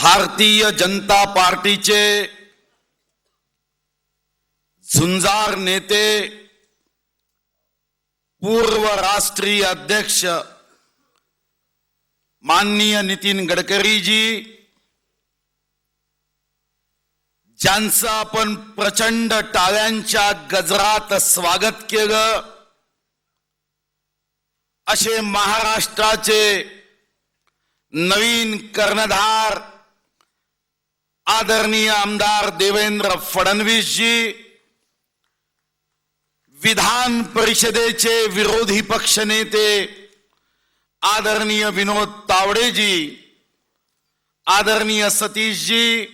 भारतीय जनता पार्टीचे झुंजार नेते पूर्व राष्ट्रीय अध्यक्ष माननीय नितीन गडकरी जी, ज्यांचं आपण प्रचंड टाळ्यांच्या गजरात स्वागत केलं, असे महाराष्ट्राचे नवीन कर्णधार आदरणीय आमदार देवेंद्र फडणवीस जी, विधान परिषदेचे विरोधी पक्षनेते आदरणीय विनोद तावडे जी, आदरणीय सतीश जी,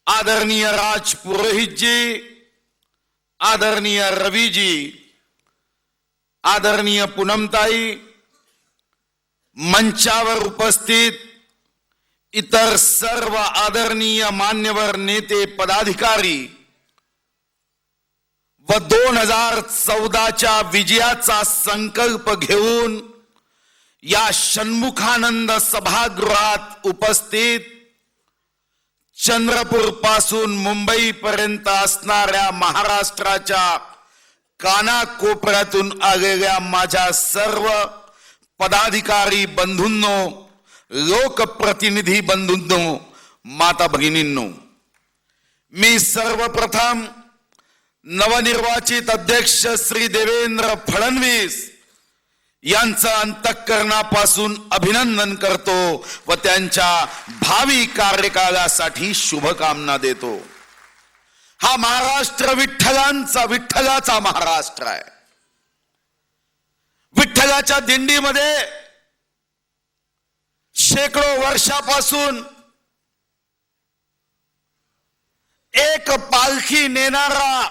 आदरणीय राज पुरोहित जी, आदरणीय रवि जी, आदरणीय पूनमताई, मंचावर उपस्थित इतर सर्व आदरणीय मान्यवर नेते पदाधिकारी व 2014च्या विजयाचा संकल्प घेऊन या षण्मुखानंद सभागृहात उपस्थित चंद्रपूर पासून मुंबई पर्यंत असणाऱ्या महाराष्ट्राच्या कानाकोपऱ्यातून आलेल्या माझ्या सर्व पदाधिकारी बंधूंनो, लोकप्रतिनिधी बंधूंनो, माता भगिनींनो, मी सर्वप्रथम नवनिर्वाचित अध्यक्ष श्री देवेंद्र फडणवीस यांचं अंतःकरणापासून अभिनंदन करतो व त्यांच्या भावी कार्यकालासाठी शुभकामना देतो. हा महाराष्ट्र विठ्ठलाचा महाराष्ट्र आहे. विठ्ठलाच्या दिंडीमध्ये शेकडो वर्षापासून एक पालखी नेणारा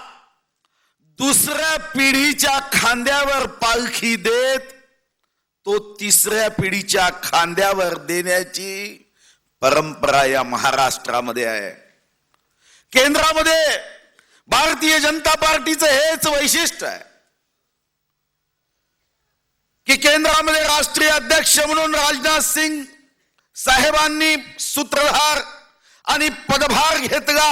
दुसऱ्या पिढीच्या खांद्यावर पालखी देत तो तिसऱ्या पिढीच्या खांद्यावर देण्याची परंपरा या महाराष्ट्रामध्ये आहे. केंद्रामध्ये भारतीय जनता पार्टीचं हेच वैशिष्ट्य आहे की केंद्रामध्ये राष्ट्रीय अध्यक्ष म्हणून राजनाथ सिंग साहेबांनी सूत्रधार आणि पदभार घेतला.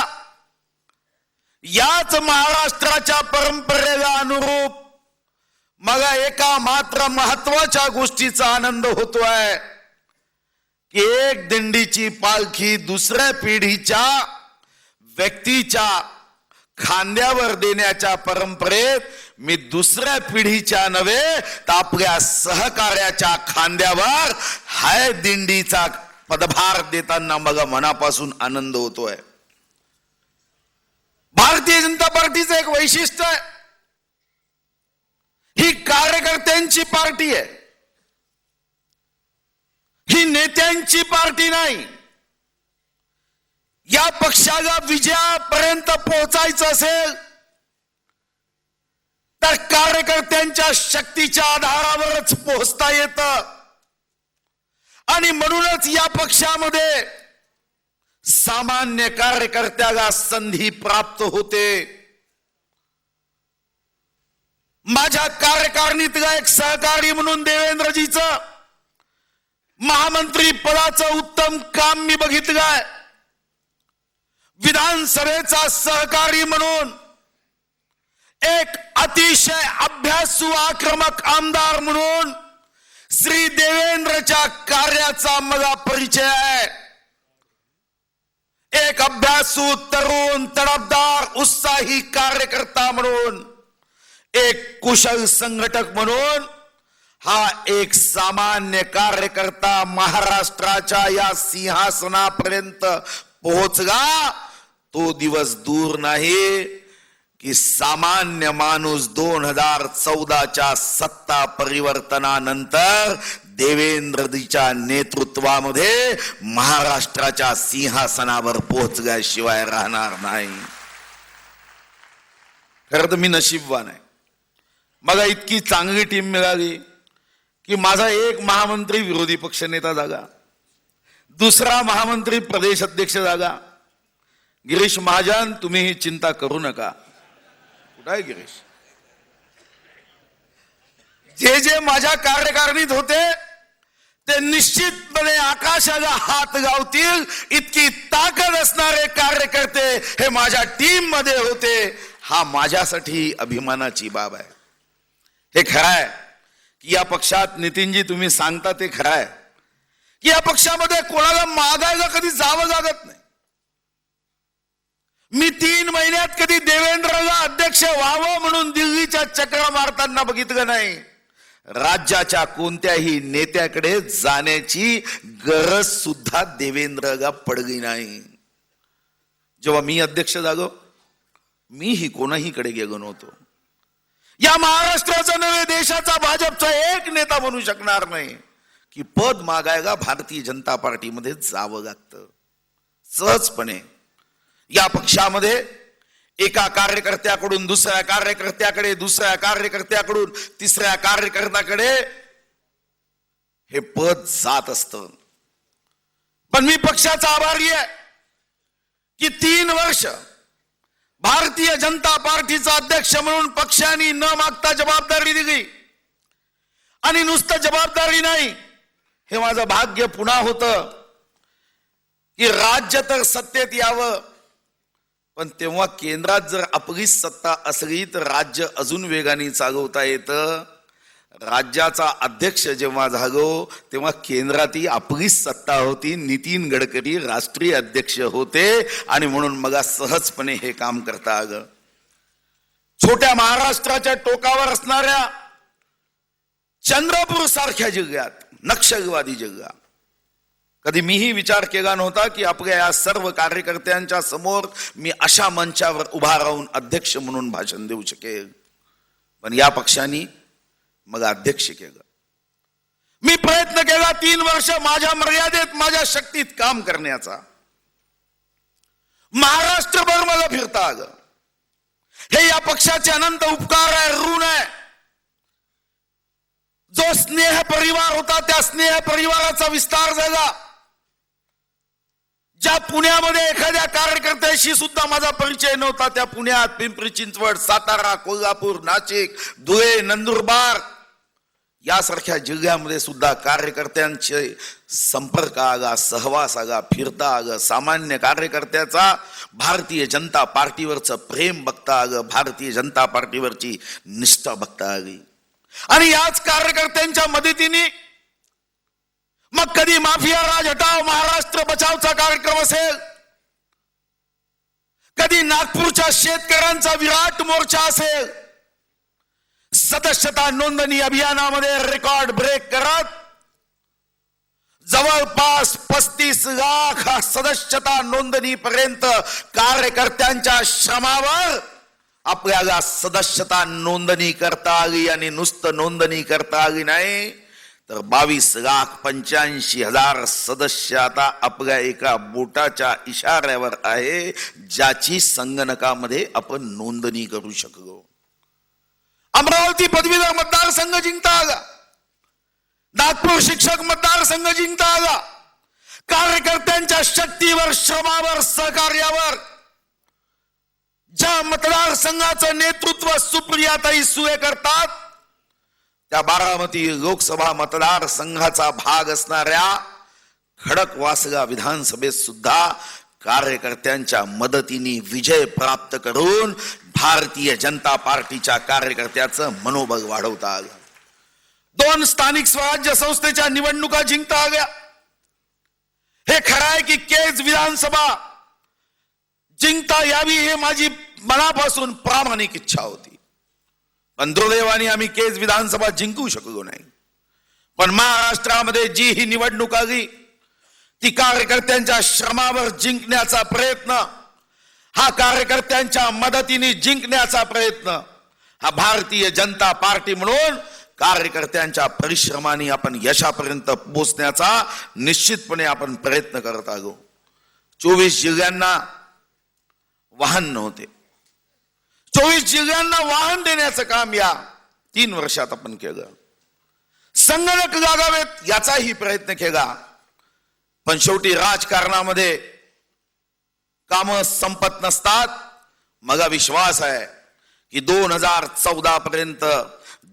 याच महाराष्ट्राच्या परंपरेला अनुरूप मला एका मात्र महत्वाच्या गोष्टीचा आनंद होतोय की एक दिंडीची पालखी दुसऱ्या पिढीच्या व्यक्तीच्या खांद्यावर देण्याच्या परंपरेत मी दुसऱ्या पिढीच्या नव्हे तर आपल्या सहकार्याच्या खांद्यावर हाय दिंडीचा पदभार देताना मला मनापासून आनंद होतोय. भारतीय जनता पार्टीचं एक वैशिष्ट्य आहे, ही कार्यकर्त्यांची पार्टी आहे, ही नेत्यांची पार्टी नाही. या पक्षाला विजयापर्यंत पोहोचायचं असेल तर कार्यकर्त्यांच्या शक्तीच्या आधारावरच पोहोचता येतं. आणि म्हणूनच या पक्षामध्ये सामान्य कार्यकर्त्याला संधी प्राप्त होते. माझ्या कार्यकारिणीतला एक सहकारी म्हणून देवेंद्रजीचं महामंत्री पदाचं उत्तम काम मी बघितलंय. विधानसभेचा सहकारी म्हणून एक अतिशय अभ्यासू आक्रमक आमदार म्हणून श्री देवेंद्रच्या कार्याचा मला परिचय आहे. एक अभ्यासू तरुण तडफदार उत्साही कार्यकर्ता म्हणून, एक कुशल संघटक म्हणून हा एक सामान्य कार्यकर्ता महाराष्ट्राच्या या सिंहासनापर्यंत पोहोचला. तो दिवस दूर नाही की सामान्य माणूस 2014च्या सत्ता परिवर्तनानंतर देवेंद्रजीच्या नेतृत्वामध्ये महाराष्ट्राच्या सिंहासनावर पोहोचल्याशिवाय राहणार नाही. खरं तर मी नशीबवान आहे. मला इतकी चांगली टीम मिळाली की माझा एक महामंत्री विरोधी पक्षनेता झाला, दुसरा महामंत्री प्रदेश अध्यक्ष झाला. गिरीश महाजन, तुम्ही ही चिंता करू नका. कुठं आहे गिरीश? जे माझ्या कार्यकारिणीत होते ते निश्चितपणे आकाशाला हात गावतील इतकी ताकद असणारे कार्यकर्ते हे माझ्या टीम मध्ये होते. हा माझ्यासाठी अभिमानाची बाब आहे. हे खरं आहे की या पक्षात नितीनजी तुम्ही सांगता ते खरं आहे की या पक्षामध्ये कोणाला मागायला कधी जावं लागत नाही. मी 3 महिन्यात कधी देवेंद्रला अध्यक्ष व्हावं म्हणून दिल्लीच्या चक्रा मारताना बघितलं नाही. राज्याच्या कोणत्याही नेत्याकडे जाण्याची गरज सुद्धा देवेंद्रला पडली नाही. जेव्हा मी अध्यक्ष झालो मीही कोणाही कडे गेलो नव्हतो. या महाराष्ट्राचा नव्हे देशाचा भाजपचा एक नेता बनू शकणार नाही की पद मागायला भारतीय जनता पार्टीमध्ये जावं लागतं. सहजपणे या पक्षामध्ये एका कार्यकर्त्याकडून दुसऱ्या कार्यकर्त्याकडे, दुसऱ्या कार्यकर्त्याकडून तिसऱ्या कार्यकर्त्याकडे हे पद जात असतं. पण मी पक्षाचा आभारी आहे की 3 वर्ष भारतीय जनता पार्टीचा अध्यक्ष म्हणून पक्षाने न मागता जबाबदारी दिली. आणि नुसतं जबाबदारी नाही, हे माझं भाग्य पुन्हा होतं की राज्य तर सत्तेत यावं, पण तेव्हा केंद्रात जर आपलीच सत्ता असली तर राज्य अजून वेगाने चालवता येतं. राज्याचा अध्यक्ष जेव्हा झालो तेव्हा केंद्रातही आपलीच सत्ता होती. नितीन गडकरी राष्ट्रीय अध्यक्ष होते आणि म्हणून मला सहजपणे हे काम करता आलं. छोट्या महाराष्ट्राच्या टोकावर असणाऱ्या चंद्रपूर सारख्या जिल्ह्यात, नक्षलवादी जिल्हा, कधी मीही विचार केला नव्हता की आपल्या या सर्व कार्यकर्त्यांच्या समोर मी अशा मंचावर उभा राहून अध्यक्ष म्हणून भाषण देऊ शकेल. पण या पक्षाने मला अध्यक्ष केलं. मी प्रयत्न केला 3 वर्ष माझ्या मर्यादेत, माझ्या शक्तीत काम करण्याचा. महाराष्ट्रभर मला फिरता आलं. हे या पक्षाचे अनंत उपकार आहे, ऋण आहे. जो स्नेह परिवार होता त्या स्नेह परिवाराचा विस्तार झाला. ज्या पुण्यामध्ये एखाद्या कार्यकर्त्याशी सुद्धा माझा परिचय नव्हता, त्या पुण्यात, पिंपरी चिंचवड, सातारा, कोल्हापूर, नाशिक, धुळे, नंदुरबार यासारख्या जिल्ह्यामध्ये सुद्धा कार्यकर्त्यांचे संपर्क आला, सहवास आला, फिरता आलं. सामान्य कार्यकर्त्याचा भारतीय जनता पार्टीवरचं प्रेम बघता आलं, भारतीय जनता पार्टीवरची निष्ठा बघता आली. आणि याच कार्यकर्त्यांच्या मदतीने मग कधी माफिया राज हटाव महाराष्ट्र बचावचा कार्यक्रम असेल, कधी नागपूरच्या शेतकऱ्यांचा विराट मोर्चा असेल, सदस्यता नोंदणी अभियानामध्ये रेकॉर्ड ब्रेक करत जवळपास 35 लाख सदस्यता नोंदणी पर्यंत कार्यकर्त्यांच्या श्रमावर आपल्याला सदस्यता नोंदणी करता आली. आणि नुसतं नोंदणी करता आली नाही तर 22,85,000 सदस्य आता आपल्या एका बोटाच्या इशाऱ्यावर आहे, ज्याची संगणकामध्ये आपण नोंदणी करू शकलो. अमरावती पदवीधर मतदारसंघ जिंकता आला, नागपूर शिक्षक मतदारसंघ जिंकता आला. कार्यकर्त्यांच्या शक्तीवर, श्रमावर, सहकार्यावर ज्या मतदारसंघाचं नेतृत्व सुप्रियाताई सुळे करतात, त्या बारामती लोकसभा मतदारसंघाचा भाग असणाऱ्या खडकवासला विधानसभेत सुद्धा कार्यकर्त्यांच्या मदतीने विजय प्राप्त करून भारतीय जनता पार्टीच्या कार्यकर्त्याचं मनोबल वाढवता आलं. 2 स्थानिक स्वराज्य संस्थेच्या निवडणुका जिंकता आल्या. हे खरं आहे की केज विधानसभा जिंकता यावी हे माझी मनापासून प्रामाणिक इच्छा होती. पण दुर्दैवाने आम्ही केज विधानसभा जिंकू शकलो नाही. पण महाराष्ट्रामध्ये जी ही निवडणूक आली ती कार्यकर्त्यांच्या श्रमावर जिंकण्याचा प्रयत्न, हा कार्यकर्त्यांच्या मदतीने जिंकण्याचा प्रयत्न, हा भारतीय जनता पार्टी म्हणून कार्यकर्त्यांच्या परिश्रमाने आपण यशापर्यंत पोहोचण्याचा निश्चितपणे आपण प्रयत्न करत आलो. 24 जिल्ह्यांना वाहन नव्हते. 24 जिल्ह्यांना वाहन देण्याचं काम या 3 वर्षात आपण केलं. संगणक लागावेत याचाही प्रयत्न केला. पण शेवटी राजकारणामध्ये काम संपत नसतात. मला विश्वास आहे की 2014 पर्यंत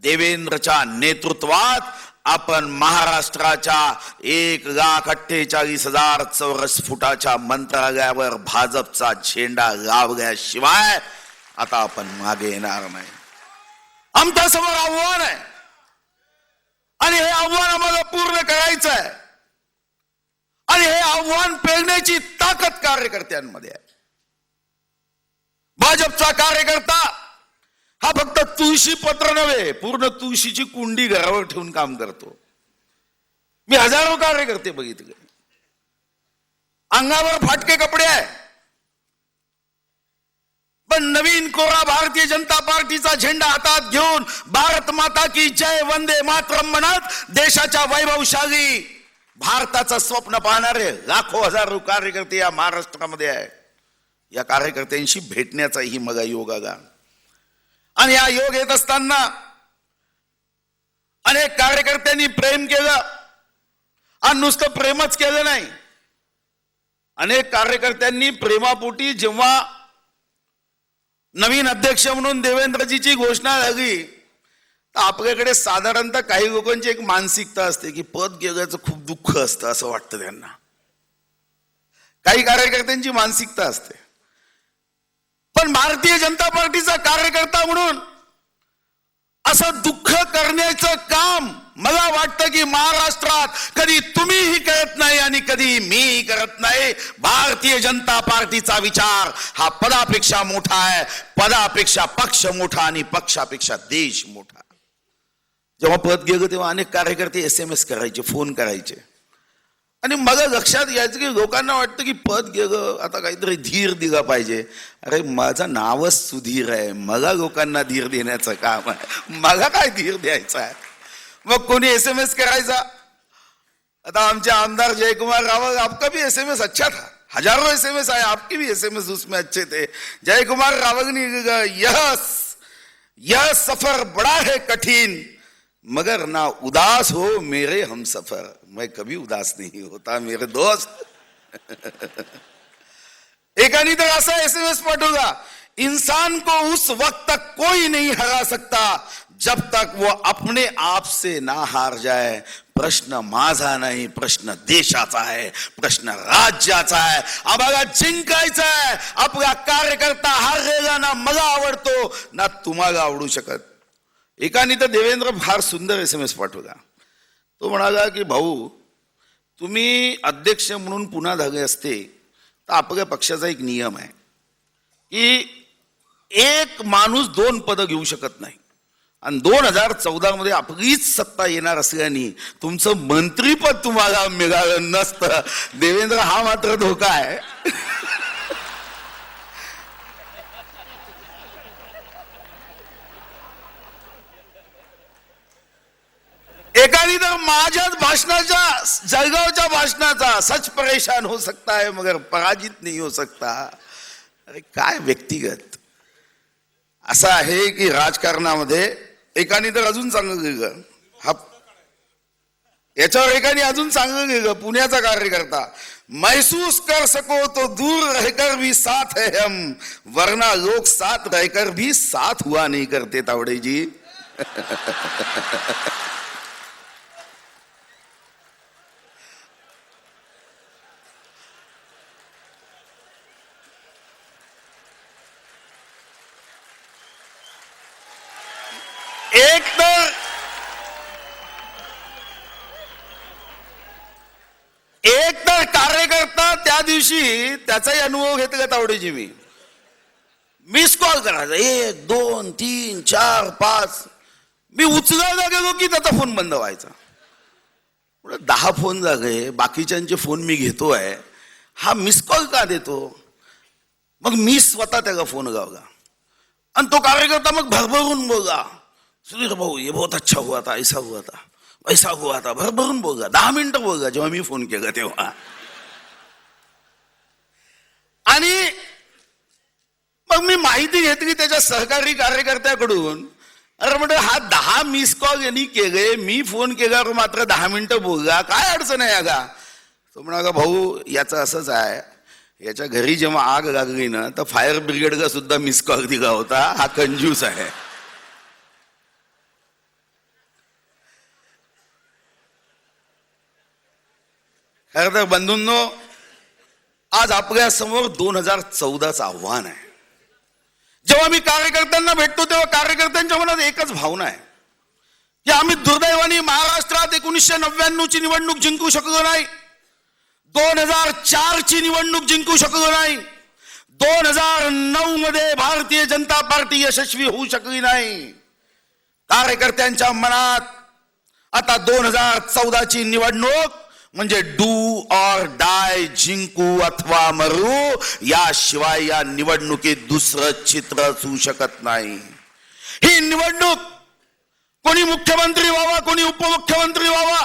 देवेंद्रच्या नेतृत्वात आपण महाराष्ट्राच्या 1,48,000 चौरस फुटाच्या मंत्रालयावर भाजपचा झेंडा लावल्याशिवाय आता आपण मागे येणार नाही. आमच्या समोर आव्हान आहे आणि हे आव्हान आम्हाला पूर्ण करायचं आहे आणि हे आव्हान पेलण्याची ताकद कार्यकर्त्यांमध्ये आहे. भाजपचा कार्यकर्ता हा फक्त तुळशी पत्र नव्हे, पूर्ण तुळशीची कुंडी घरावर ठेवून काम करतो. मी हजारो कार्यकर्ते बघितले, अंगावर फाटके कपडे आहे, पण नवीन कोरा भारतीय जनता पार्टीचा झेंडा हातात घेऊन भारत माता की जय वंदे मातरम म्हणत देशाच्या वैभवशाली भारताचं स्वप्न पाहणारे लाखो हजारो कार्यकर्ते या महाराष्ट्रामध्ये आहे. या कार्यकर्त्यांशी भेटण्याचाही मग योग आला आणि या योग येत असताना अनेक कार्यकर्त्यांनी प्रेम केलं आणि नुसतं प्रेमच केलं नाही. अनेक कार्यकर्त्यांनी प्रेमापोटी जेव्हा नवीन अध्यक्ष म्हणून देवेंद्रजीची घोषणा झाली तर आपल्याकडे साधारणतः काही लोकांची एक मानसिकता असते की पद गेल्याचं खूप दुःख असतं असं वाटतं त्यांना. काही कार्यकर्त्यांची मानसिकता असते, पण भारतीय जनता पार्टीचा कार्यकर्ता म्हणून असं दुःख करण्याचं काम मला वाटतं की महाराष्ट्रात कधी तुम्हीही करत नाही आणि कधी मीही करत नाही. भारतीय जनता पार्टीचा विचार हा पदापेक्षा मोठा आहे, पदापेक्षा पक्ष मोठा आणि पक्षापेक्षा देश मोठा. जेव्हा पद गेलं तेव्हा अनेक कार्यकर्ते SMS करायचे, फोन करायचे आणि मला लक्षात यायचं की लोकांना वाटतं की पद गेलं आता काहीतरी धीर दिला पाहिजे. अरे माझं नावच सुधीर आहे, मला लोकांना धीर देण्याचं काम आहे, मला काय धीर द्यायचा आहे. मग कोणी SMS करायचा. आता आमचे आमदार जयकुमार रावल, आपका भी SMS अच्छा था, हजारों SMS आए, आपके भी SMS उसमें अच्छे थे. जयकुमार रावल ने यह सफर बड़ा है कठिन मगर ना उदास हो मेरे हम सफर. मैं कभी उदास नहीं होता मेरे दोस्त. एकानी तर असा SMS पाठवला, इंसान को उस वक्त तक कोई नहीं हरा सकता जब तक वो अपने आप से ना हार जाए. प्रश्न माझा नाही, प्रश्न देशाचा आहे, प्रश्न राज्याचा आहे. आम्हाला जिंकायचं आहे. आपला कार्यकर्ता हारलेला ना मला आवडतो ना तुम्हाला आवडू शकत. एकाने तर देवेंद्र फार सुंदर SMS पाठवला. तो म्हणाला की भाऊ तुम्ही अध्यक्ष म्हणून पुन्हा झाले असते तर आपल्या पक्षाचा एक नियम आहे की एक माणूस 2 पदं घेऊ शकत नाही आणि 2014 मध्ये आपलीच सत्ता येणार असल्याने तुमचं मंत्रीपद तुम्हाला मिळालं नसतं. देवेंद्र हा मात्र धोका आहे. एकाने तर माझ्याच भाषणाच्या जळगावच्या भाषणाचा सच परेशान हो सकता है मगर पराजित नहीं हो सकता. अरे काय व्यक्तिगत असं आहे की राजकारणामध्ये. एकाने तर अजून चांगलं गेलं, हा याच्यावर एकाने अजून चांगलं गेलं. पुण्याचा कार्यकर्ता, महसूस कर सको तो दूर रहकर भी साथ है हम वरना लोग साथ रहकर भी साथ हुआ नहीं करते. तावडे जी एक तर कार्यकर्ता त्या दिवशी त्याचाही अनुभव घेतला तावडेजी. मी मिस कॉल करायचा 1 2 3 4 5. मी उचलायला गेलो की त्याचा फोन बंद व्हायचा. 10 फोन झाले, बाकीच्यांचे फोन मी घेतोय, हा मिस कॉल का देतो. मग मी स्वतः त्याला फोन लावला आणि तो कार्यकर्ता मग भरभरून बोलला, सुधीर भाऊ ये बहुत अच्छा हुआ था, ऐसा हुआ था, ऐसा हुआ था, भरभरून बोलला. 10 मिनिटं बोलला जेव्हा मी फोन केला तेव्हा. आणि मग मी माहिती घेतली त्याच्या सहकारी कार्यकर्त्याकडून. अरे म्हणजे हा 10 मिस कॉल यांनी केले, मी फोन केल्यावर मात्र 10 मिनिटं बोलला, काय अडचण आहे का. तो म्हणाला भाऊ याचं असंच आहे, याच्या घरी जेव्हा आग लागली ना तर फायर ब्रिगेडला सुद्धा मिस कॉल दिला होता, हा कंजूस आहे. खरं तर बंधूंनो, आज आपल्या समोर 2014चं आव्हान आहे. जेव्हा मी कार्यकर्त्यांना भेटतो तेव्हा कार्यकर्त्यांच्या मनात एकच भावना आहे की आम्ही दुर्दैवाने महाराष्ट्रात 1999ची निवडणूक जिंकू शकलो नाही, 2004ची निवडणूक जिंकू शकलो नाही, 2009 मध्ये भारतीय जनता पार्टी यशस्वी होऊ शकली नाही. कार्यकर्त्यांच्या मनात आता 2014ची निवडणूक म्हणजे डू ऑर डाय, जिंकू अथवा मरू, याशिवाय या निवडणुकीत दुसरं चित्रच होऊ शकत नाही. ही निवडणूक कोणी मुख्यमंत्री व्हावा, कोणी उपमुख्यमंत्री व्हावा,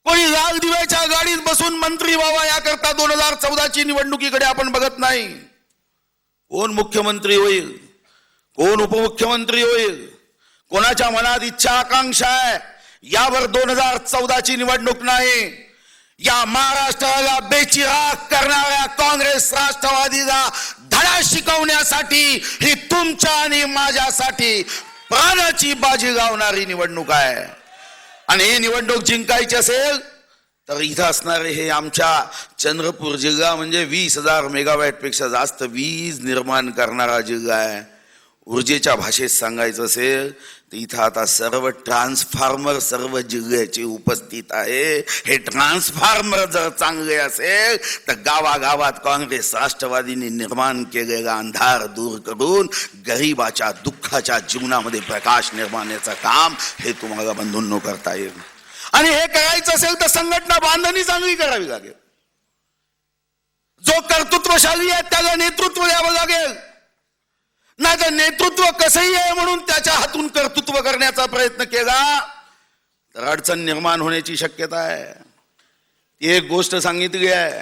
कोणी लाल दिव्याच्या गाडीत बसून मंत्री व्हावा, याकरता 2014ची निवडणुकीकडे आपण बघत नाही. कोण मुख्यमंत्री होईल, कोण उपमुख्यमंत्री होईल, कोणाच्या मनात इच्छा आकांक्षा आहे, यावर 2014ची निवडणूक नाही. या महाराष्ट्राला बेचिराग करणाऱ्या काँग्रेस राष्ट्रवादीला धडा शिकवण्यासाठी ही तुमच्या आणि माझ्यासाठी प्राणाची बाजी लावणारी निवडणूक आहे. आणि ही निवडणूक जिंकायची असेल तर इथं असणारे हे आमच्या चंद्रपूर जिल्हा म्हणजे 20,000 मेगावॅट पेक्षा जास्त वीज निर्माण करणारा जिल्हा आहे. ऊर्जेच्या भाषेत सांगायचं असेल तर इथं आता सर्व ट्रान्सफॉर्मर सर्व जिल्ह्याचे उपस्थित आहे. हे ट्रान्सफॉर्मर जर चांगले असेल तर गावागावात काँग्रेस राष्ट्रवादीने निर्माण केलेला अंधार दूर करून गरीबाच्या दुःखाच्या जीवनामध्ये प्रकाश निर्माणाचं काम हे तुम्हाला बंधूंनो करता येईल. आणि हे करायचं असेल तर संघटना बांधणी चांगली करावी लागेल. जो कर्तृत्वशाली आहे त्याला नेतृत्व द्यावं लागेल. नाही तर नेतृत्व कसंही आहे म्हणून त्याच्या हातून कर्तृत्व करण्याचा प्रयत्न केला तर अडचण निर्माण होण्याची शक्यता आहे. एक गोष्ट सांगितली आहे,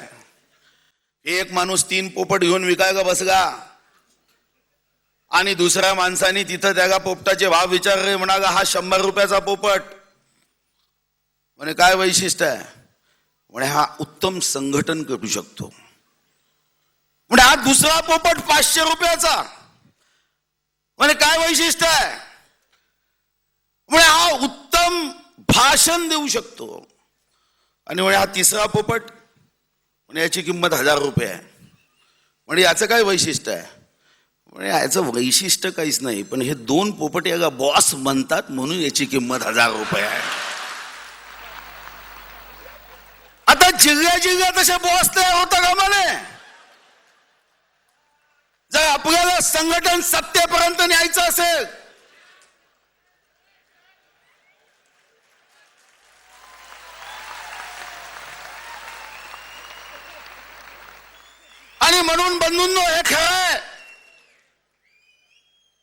एक माणूस 3 पोपट घेऊन विकायला बसला आणि दुसऱ्या माणसाने तिथं त्याला पोपटाचे भाव विचारले. म्हणाला हा 100 रुपयाचा पोपट. म्हणे काय वैशिष्ट्य आहे? म्हणे हा उत्तम संघटन करू शकतो. म्हणे हा दुसरा पोपट 500 रुपयाचा. म्हणे काय वैशिष्ट्य आहे? म्हणे हा उत्तम भाषण देऊ शकतो. आणि म्हणे हा तिसरा पोपट, म्हणे याची किंमत 1000 रुपये आहे. म्हणजे याचं काय वैशिष्ट्य आहे? म्हणजे याचं वैशिष्ट्य काहीच नाही, पण हे 2 पोपट याला बॉस म्हणतात म्हणून याची किंमत 1000 रुपये आहे. आता जिल्ह्या तसे बॉस तयार होता का? म्हणे जर आपल्याला संघटन सत्तेपर्यंत न्यायचं असेल आणि म्हणून बंधूंनो हे खरं आहे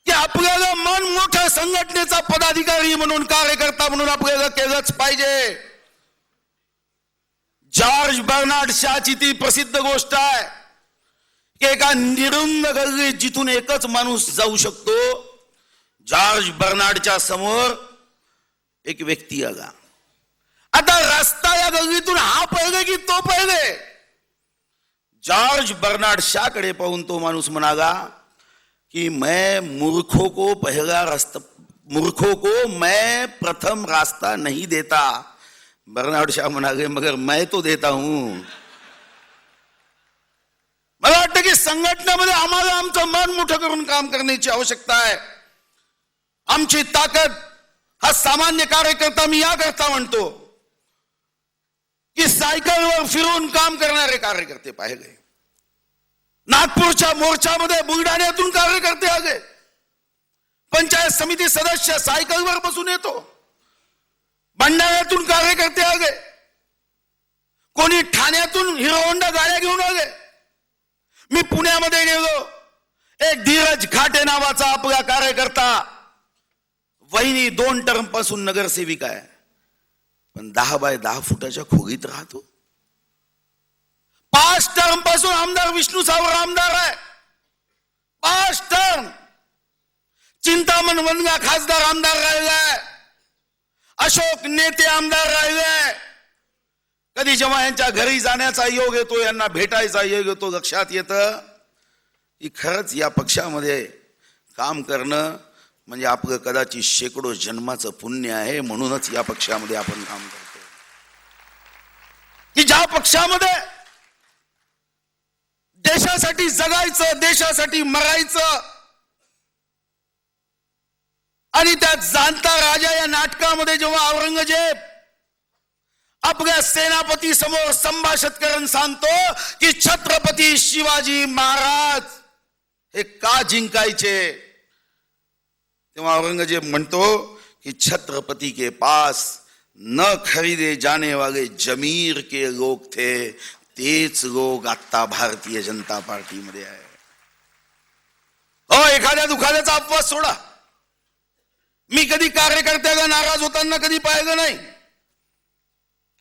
की आपल्याला मन मोठ्या संघटनेचा पदाधिकारी म्हणून कार्यकर्ता म्हणून आपल्याला केलंच पाहिजे. जॉर्ज बर्नार्ड शॉची ती प्रसिद्ध गोष्ट आहे की एका निरुंद गल्लीत जिथून एकच माणूस जाऊ शकतो, जॉर्ज बर्नार्डच्या समोर एक व्यक्ती आला. आता रस्ता या गल्लीतून हा पहिले की तो पहिले? जॉर्ज बर्नार्ड शॉकडे पाहून तो माणूस म्हणाला कि मैं मूर्खों को मैं प्रथम रास्ता नहीं देता. बर्नार्ड शॉ म्हणाले मगर मैं तो देता हूं. मला वाटतं की संघटनेमध्ये आम्हाला आमचं मन मोठं करून काम करण्याची आवश्यकता आहे. आमची ताकद हा सामान्य कार्यकर्ता मी याकरता म्हणतो की सायकलवर फिरून काम करणारे कार्यकर्ते पाहिले. नागपूरच्या मोर्चामध्ये बुलढाण्यातून कार्यकर्ते आले. पंचायत समिती सदस्य सायकलवर बसून येतो. भंडाऱ्यातून कार्यकर्ते आले. कोणी ठाण्यातून हिरो होंडा गाड्या घेऊन आले. मी पुण्यामध्ये गेलो, एक धीरज घाटे नावाचा आपला कार्यकर्ता, वहिनी 2 टर्म पासून नगरसेविका आहे, पण 10 बाय 10 फुटाच्या खोलीत राहतो. 5 टर्म पासून आमदार विष्णू सावरा आमदार आहे. 5 टर्म. चिंतामण वनगा खासदार आमदार राहिलाय. अशोक नेते आमदार राहिले. कधी जेव्हा यांच्या घरी जाण्याचा योग येतो, यांना भेटायचा योग येतो, लक्षात येतं की खरंच या पक्षामध्ये काम करणं म्हणजे आपलं कदाचित शेकडो जन्माचं पुण्य आहे. म्हणूनच या पक्षामध्ये आपण काम करतो. की ज्या पक्षामध्ये देशासाठी जगायचं, देशासाठी मरायचं, आणि त्या जाणता राजा या नाटकामध्ये जेव्हा औरंगजेब आपल्या सेनापती समोर संभाषण करून सांगतो की छत्रपती शिवाजी महाराज हे का जिंकायचे, तेव्हा औरंगजेब म्हणतो कि छत्रपति के पास न खरीदे जाने वाले जमीर के लोग थे, तेच लोग आता भारतीय जनता पार्टी मध्ये आहे. हो, एखाद्या दुखाद्याचा अपवाद सोडा, मी कधी कार्यकर्त्याला नाराज होताना कधी पाहिलं नाही.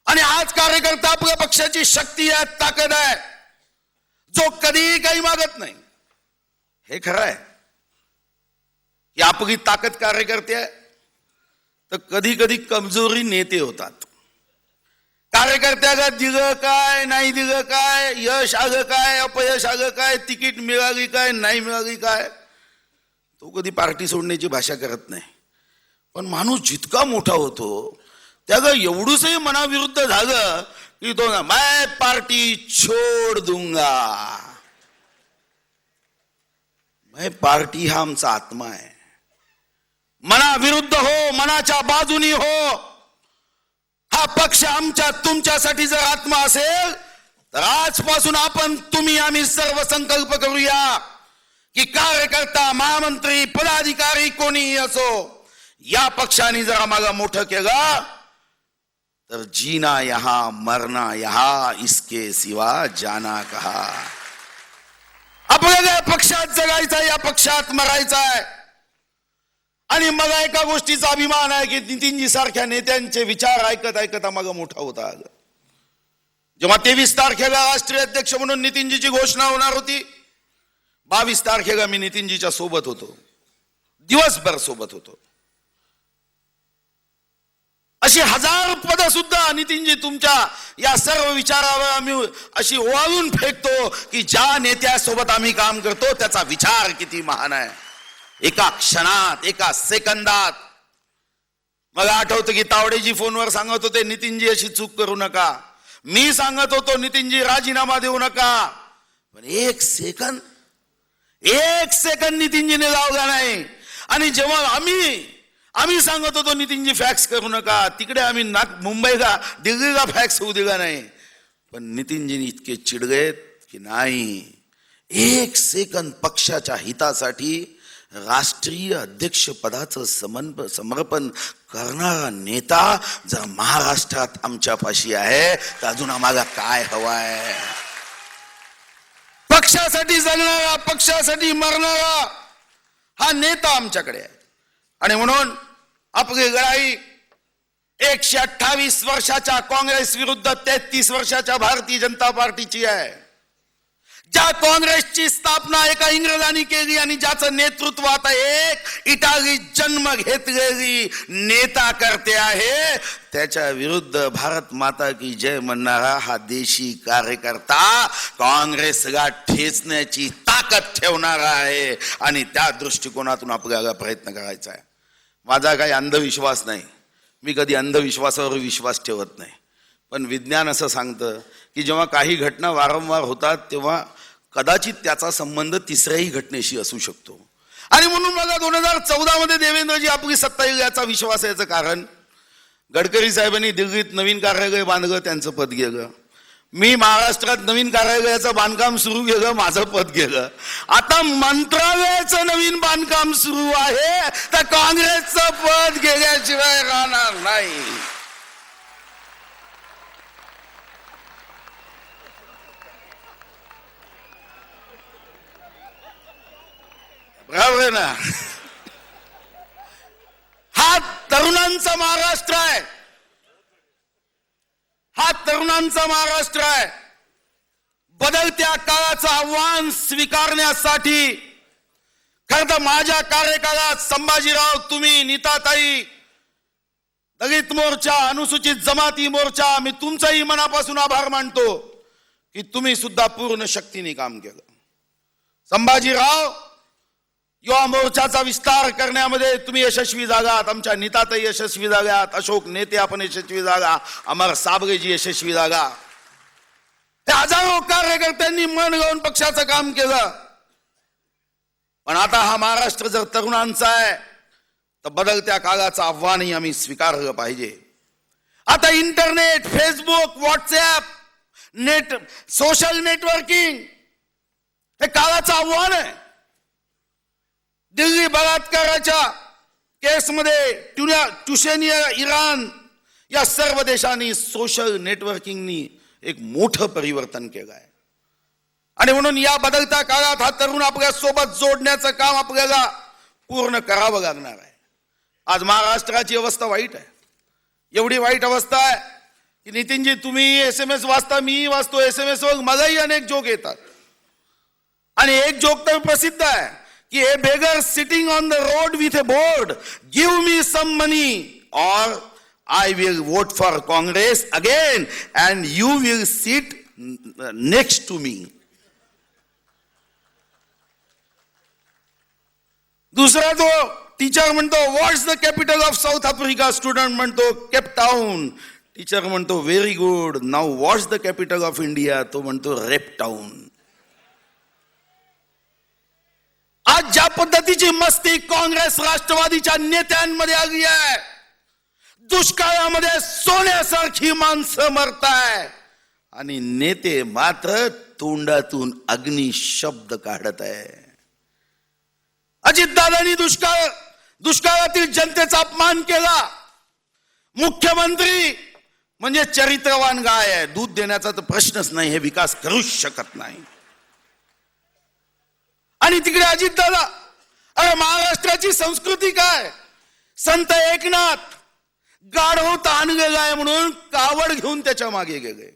आणि आज कार्यकर्ता आपल्या पक्षाची शक्ती आहे, ताकद आहे, जो कधीही काही मागत नाही. हे खरं आहे की आपली ताकद कार्यकर्ते आहे, तर कधी कधी कमजोरी नेते होतात. कार्यकर्त्याला दिलं काय, नाही दिलं काय, यश आलं काय, अपयश आलं काय, तिकीट मिळाली काय, नाही मिळाली काय, तो कधी पार्टी सोडण्याची भाषा करत नाही. पण माणूस जितका मोठा होतो त्याला एवढूसही मनाविरुद्ध झालं की तो ना मैं पार्टी छोड़ दूंगा. मैं पार्टी हा आमचा आत्मा आहे. मनाविरुद्ध हो, मनाच्या बाजूनी हो, हा पक्ष आमच्या तुमच्यासाठी जर आत्मा असेल तर आजपासून आपण, तुम्ही, आम्ही सर्व संकल्प करूया की कार्यकर्ता, महामंत्री, पदाधिकारी कोणीही असो, या पक्षाने जर आम्हाला मोठं केलं तर जीना यहां मरना यहां, इसके सिवा जाना कहा. आपल्याला या पक्षात जगायचं, या पक्षात मरायचं आहे. आणि मला एका गोष्टीचा अभिमान आहे की नितीनजी सारख्या नेत्यांचे विचार ऐकत ऐकत आम्हाला मोठा होता आलं. जेव्हा 23 तारखेला राष्ट्रीय अध्यक्ष म्हणून नितीनजीची घोषणा होणार होती, 22 तारखेला मी नितीनजीच्या सोबत होतो, दिवसभर सोबत होतो. अशी 1000 पद सुद्धा नितीनजी तुमच्या या सर्व विचारावर आम्ही अशी ओवाळून फेकतो की ज्या नेत्यासोबत आम्ही काम करतो त्याचा विचार किती महान आहे. एका क्षणात, एका सेकंदात. मला आठवतं की तावडेजी फोनवर सांगत होते नितीनजी अशी चूक करू नका, मी सांगत होतो नितीनजी राजीनामा देऊ नका, पण एक सेकंद नितीनजीने लावला नाही. आणि जेव्हा आम्ही सांगत होतो नितीनजी फॅक्स करू नका, तिकडे आम्ही मुंबईला, दिल्लीला फॅक्स होऊ दिला नाही. पण नितीनजीने इतके चिडलेत की नाही, एक सेकंद पक्षाच्या हितासाठी राष्ट्रीय अध्यक्ष पदाचं समर्पण करणारा नेता जर महाराष्ट्रात आमच्यापाशी आहे तर अजून आम्हाला काय हवंय. पक्षासाठी जगणारा, पक्षासाठी मरणारा हा नेता आमच्याकडे आहे. आणि म्हणून आपली लढाई 128 वर्षाच्या काँग्रेस विरुद्ध 33 वर्षाच्या भारतीय जनता पार्टीची आहे. ज्या काँग्रेसची स्थापना एका इंग्रजांनी केली आणि ज्याचं नेतृत्व आता एक इटाली जन्म घेतलेली नेता करते आहे, त्याच्या विरुद्ध भारत माता की जय म्हणणारा हा देशी कार्यकर्ता काँग्रेसला ठेचण्याची ताकद ठेवणारा आहे. आणि त्या दृष्टिकोनातून आपल्याला प्रयत्न करायचा आहे. माझा काही अंधविश्वास नाही, मी कधी अंधविश्वासावर विश्वास ठेवत नाही. पण विज्ञान असं सांगतं की जेव्हा काही घटना वारंवार होतात तेव्हा कदाचित त्याचा संबंध तिसऱ्याही घटनेशी असू शकतो. आणि म्हणून मला 2014 मध्ये देवेंद्रजी आपली सत्ता येईल याचा विश्वास याचं कारण, गडकरी साहेबांनी दिल्लीत नवीन कार्यालय बांधलं, त्यांचं पद गेलं. मी महाराष्ट्रात नवीन कार्यालयाचं बांधकाम सुरू केलं, माझं पद गेलं. आता मंत्रालयाचं नवीन बांधकाम सुरू आहे तर काँग्रेसचं पद गेल्याशिवाय राहणार नाही. बरोबर ना? हा तरुणांचा महाराष्ट्र आहे, हा तरुणांचा महाराष्ट्र आहे. बदलत्या काळाचं आव्हान स्वीकारण्यासाठी खरं तर माझ्या कार्यकाळात संभाजीराव, तुम्ही, नीताताई, दलित मोर्चा, अनुसूचित जमाती मोर्चा, मी तुमचाही मनापासून आभार मानतो की तुम्ही सुद्धा पूर्ण शक्तीने काम केलं. संभाजीराव, युवा मोर्चाचा विस्तार करण्यामध्ये तुम्ही यशस्वी झालात, आमच्या नीताताई यशस्वी झाल्यात, अशोक नेते आपण यशस्वी झाला, अमर साबळेजी यशस्वी झाला. हजारो कार्यकर्त्यांनी मन गावून पक्षाचं काम केलं. पण आता हा महाराष्ट्र जर तरुणांचा आहे तर बदलत्या काळाचं आव्हानही आम्ही स्वीकारलं पाहिजे. आता internet, Facebook, WhatsApp, social networking हे काळाचं आव्हान आहे. दिल्ली बलात्काराच्या केसमध्ये ट्युनिशिया, इराण या सर्व देशांनी सोशल नेटवर्किंगनी एक मोठं परिवर्तन केलं आहे. आणि म्हणून या बदलत्या काळात हा तरुण आपल्या सोबत जोडण्याचं काम आपल्याला पूर्ण करावं लागणार आहे. आज महाराष्ट्राची अवस्था वाईट आहे. एवढी वाईट अवस्था आहे की नितीनजी तुम्ही SMS वाचता, मी वाचतो SMS वर, मलाही अनेक जोक येतात. आणि एक जोक तर प्रसिद्ध आहे की a beggar sitting on the road with a board, give me some money or I will vote for Congress again and you will sit next to me. दुसरा तो टीचर म्हणतो what's the capital of South Africa, student म्हणतो Cape Town. Teacher म्हणतो very good, now what's the capital of India, तो म्हणतो rape town. आज ज्या पद्धतीची मस्ती काँग्रेस राष्ट्रवादीच्या नेत्यांमध्ये आली आहे, दुष्काळामध्ये सोन्यासारखी माणसं मरताय आणि नेते मात्र तोंडातून अग्नी शब्द काढत आहे. अजितदादांनी दुष्काळातील जनतेचा अपमान केला. मुख्यमंत्री म्हणजे चरित्रवान गाय आहे, दूध देण्याचा तर प्रश्नच नाही, हे विकास करूच शकत नाही. आणि तिकडे अजितदादा, अरे महाराष्ट्राची संस्कृती काय, संत एकनाथ गाढव ताण गेलाय म्हणून कावड घेऊन त्याच्या मागे गेले.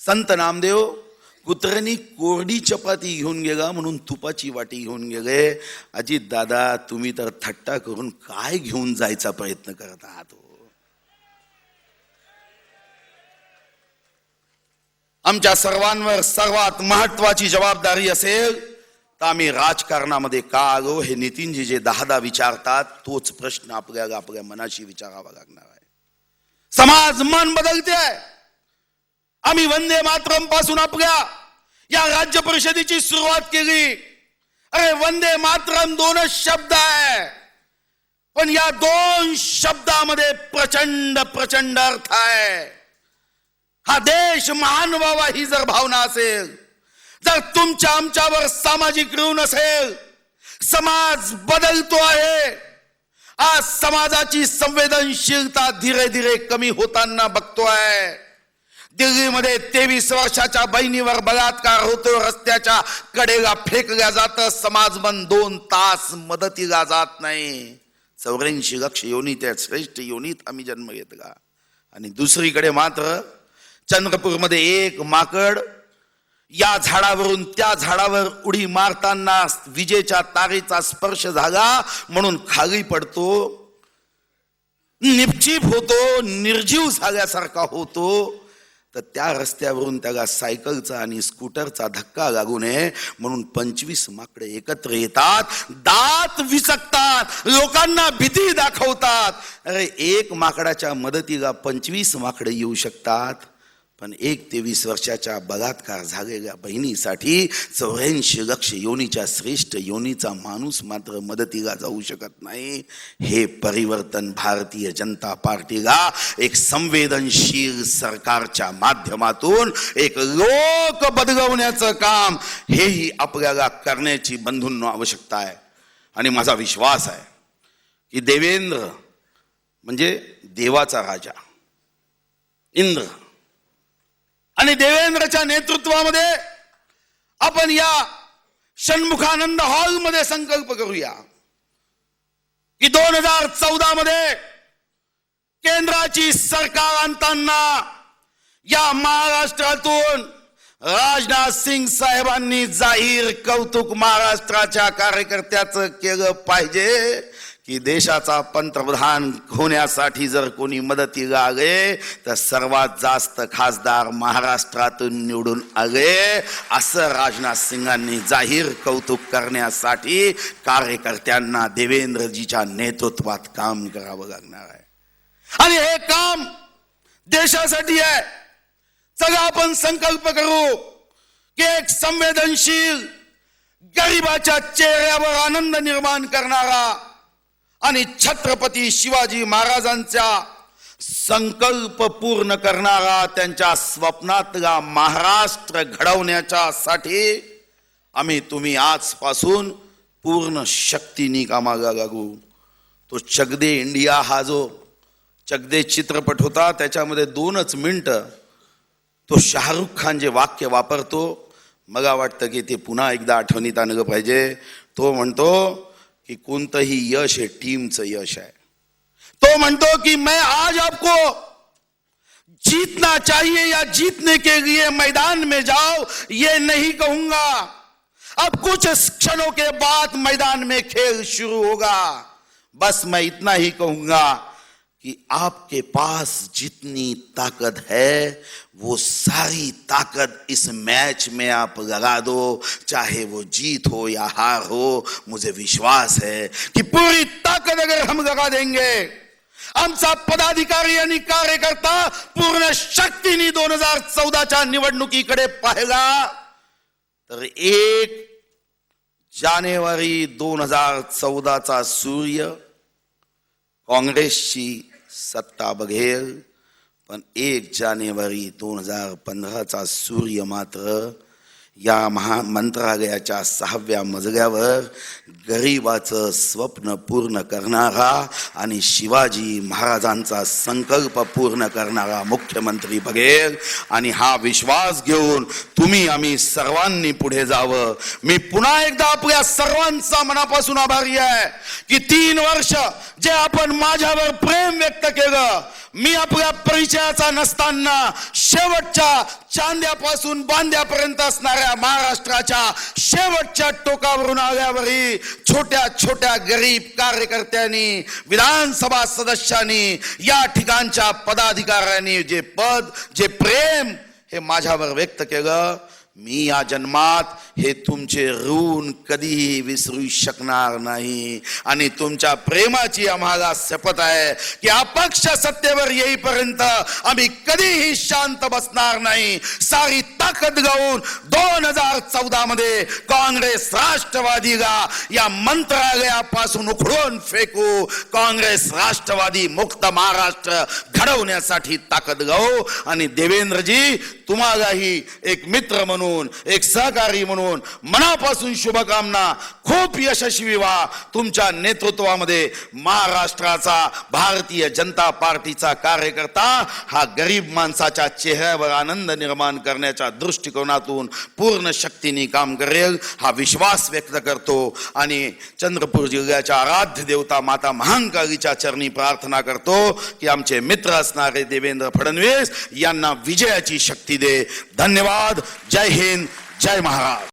संत नामदेव कुत्र्यांनी कोरडी चपाती घेऊन गेला म्हणून तुपाची वाटी घेऊन गेले. अजित दादा तुम्ही तर थट्टा करून काय घेऊन जायचा प्रयत्न करत आहात. आमच्या सर्वांवर सर्वात महत्वाची जबाबदारी असेल तर आम्ही राजकारणामध्ये का आलो हे नितीनजी जे 10 विचारतात तोच प्रश्न आपल्याला आपल्या मनाशी विचारावा लागणार आहे. समाज मन बदलते आहे. आम्ही वंदे मातरम पासून आपल्या या राज्य परिषदेची सुरुवात केली. अरे वंदे मातरम 2च शब्द आहे, पण या 2 शब्दामध्ये प्रचंड प्रचंड अर्थ आहे. हा देश महान व्हावा ही जर भावना असेल, जर तुमच्या आमच्यावर सामाजिक ऋण असेल, समाज बदलतो आहे. आज समाजाची संवेदनशीलता धीरे धीरे कमी होताना बघतोय. दिल्लीमध्ये 23 वर्षाच्या बहिणीवर बलात्कार होतो, रस्त्याच्या कडेला फेकल्या जातं, समाज मन 2 तास मदतीला जात नाही. 84 लक्ष योनी त्या श्रेष्ठ योनीत आम्ही जन्म घेतला. आणि दुसरीकडे मात्र चंद्रपूरमध्ये एक माकड या झाडावरून त्या झाडावर उडी मारताना विजेच्या तारेचा स्पर्श झाला म्हणून खाली पडतो, निपचिप होतो, निर्जीव झाल्यासारखा होतो. तर त्या रस्त्यावरून त्याला सायकलचा आणि स्कूटरचा धक्का लागू नये म्हणून 25 माकडे एकत्र येतात, दात विचकतात, लोकांना भीती दाखवतात. अरे एक माकडाच्या मदतीला 25 माकडे येऊ शकतात, पण 1 ते 20 वर्षाच्या बलात्कार झालेल्या बहिणीसाठी 84 लक्ष योनीच्या श्रेष्ठ योनीचा माणूस मात्र मदतीला जाऊ शकत नाही. हे परिवर्तन भारतीय जनता पार्टीला एक संवेदनशील सरकारच्या माध्यमातून एक लोक बदलवण्याचं काम हेही आपल्याला करण्याची बंधूंनो आवश्यकता आहे. आणि माझा विश्वास आहे की देवेंद्र म्हणजे देवाचा राजा इंद्र, आणि देवेंद्रच्या नेतृत्वामध्ये आपण या षण्मुखानंद हॉल मध्ये संकल्प करूया की 2014 मध्ये केंद्राची सरकार आणताना या महाराष्ट्रातून राजनाथ सिंग साहेबांनी जाहीर कौतुक महाराष्ट्राच्या कार्यकर्त्याचं केलं पाहिजे की देशाचा पंतप्रधान होण्यासाठी जर कोणी मदतीला आले तर सर्वात जास्त खासदार महाराष्ट्रातून निवडून आले असं राजनाथ सिंगांनी जाहीर कौतुक करण्यासाठी कार्यकर्त्यांना देवेंद्रजीच्या नेतृत्वात काम करावं लागणार आहे. आणि हे काम देशासाठी आहे. सगळं आपण संकल्प करू की एक संवेदनशील, गरिबाच्या चेहऱ्यावर आनंद निर्माण करणारा आणि छत्रपती शिवाजी महाराजांचा संकल्प पूर्ण करणारा, त्यांच्या स्वप्नातला महाराष्ट्र घडवण्याच्या साठी आम्ही तुम्ही आजपासून पूर्ण शक्तीने कामाला लागू. तो चक दे इंडिया हा जो चक दे चित्रपट होता, त्याच्यामध्ये 2च मिनिटं तो शाहरुख खान जे वाक्य वापरतो, मला वाटतं की ते पुन्हा एकदा आठवणीत आणलं पाहिजे. तो म्हणतो की कोणतंही यश हे टीमचं यश आहे. तो म्हणतो कि मैं आज आपको जीतना चाहिए या जीतने के लिए मैदान में जाओ ये नहीं कहूंगा. अब कुछ क्षणों के बाद मैदान में खेल शुरू होगा. बस मैं इतना ही कहूंगा कि आपके पास जितनी ताकत है वो सारी ताकत इस मैच में आप लगा दो, चाहे वो जीत हो या हार हो. मुझे विश्वास है कि पूरी ताकत अगर हम लगा देंगे, आमचा पदाधिकारी आणि कार्यकर्ता पूर्ण शक्तीने 2014च्या निवडणुकीकडे पाहिला तर 1 जानेवारी 2014चा सूर्य काँग्रेसची सत्ता बघेल, पण 1 जानेवारी 2015चा सूर्य मात्र या महामंत्रालयाच्या 6व्या मजल्यावर गरिबाचं स्वप्न पूर्ण करणारा आणि शिवाजी महाराजांचा संकल्प पूर्ण करणारा मुख्यमंत्री बघेल. आणि हा विश्वास घेऊन तुम्ही आम्ही सर्वांनी पुढे जावं. मी पुन्हा एकदा आपल्या सर्वांचा मनापासून आभारी आहे की 3 वर्ष जे आपण माझ्यावर प्रेम व्यक्त केलं, मी आपल्या परिचयाचा नसताना शेवटच्या चांद्यापासून बांद्यापर्यंत असणाऱ्या महाराष्ट्राच्या शेवटच्या टोकावरून आल्यावरही छोट्या छोट्या गरीब कार्यकर्त्यांनी, विधानसभा सदस्यांनी, या ठिकाणच्या पदाधिकाऱ्यांनी जे पद, जे प्रेम हे माझ्यावर व्यक्त केलं, मी या जन्मात हे तुमचे ऋण कधीही विसरू शकणार नाही. आणि तुमच्या प्रेमाची आम्हाला शपथ आहे की अपक्ष सत्तेवर येईपर्यंत आम्ही कधीही शांत बसणार नाही. सारी ताकद गाऊन 2014 मध्ये काँग्रेस राष्ट्रवादीला या मंत्रालयापासून उखडून फेकू. काँग्रेस राष्ट्रवादी मुक्त महाराष्ट्र घडवण्यासाठी ताकद गाऊ. आणि देवेंद्रजी, तुम्हालाही एक मित्र म्हणून, एक सहकारी म्हणून मनापासून शुभकामना. खूप यशस्वी व्हा. तुमच्या नेतृत्वामध्ये महाराष्ट्राचा भारतीय जनता पार्टीचा कार्यकर्ता हा गरीब माणसाच्या चेहऱ्यावर आनंद निर्माण करण्याच्या दृष्टिकोनातून पूर्ण शक्तीने काम करेल हा विश्वास व्यक्त करतो. आणि चंद्रपूर जिल्ह्याच्या आराध्य देवता माता महाकालीच्या चरणी प्रार्थना करतो की आमचे मित्र असणारे देवेंद्र फडणवीस यांना विजयाची शक्ती दे. धन्यवाद. जय हिंद, जय महाराष्ट्र.